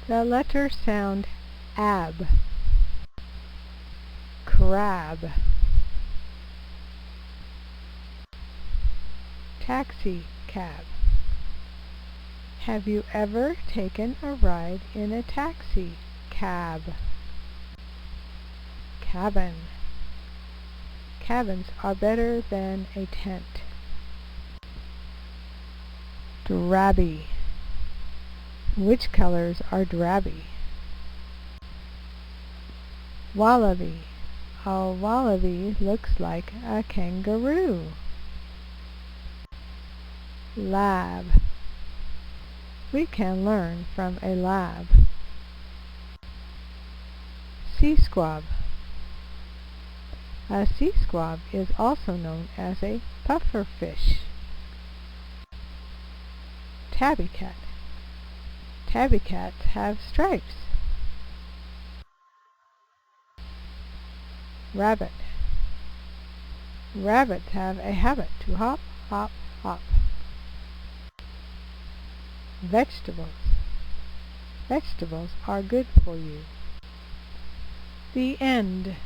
The letter sound ab. Crab. Taxi cab. Have you ever taken a ride in a taxi cab? Cabin. Cabins are better than a tent. Drabby. Which colors are drabby? Wallaby. A wallaby looks like a kangaroo. Lab. We can learn from a lab. Sea squab. A sea squab is also known as a pufferfish. Tabby cat. Tabby cats have stripes. Rabbit. Rabbits have a habit to hop, hop, hop. Vegetables. Vegetables are good for you. The end.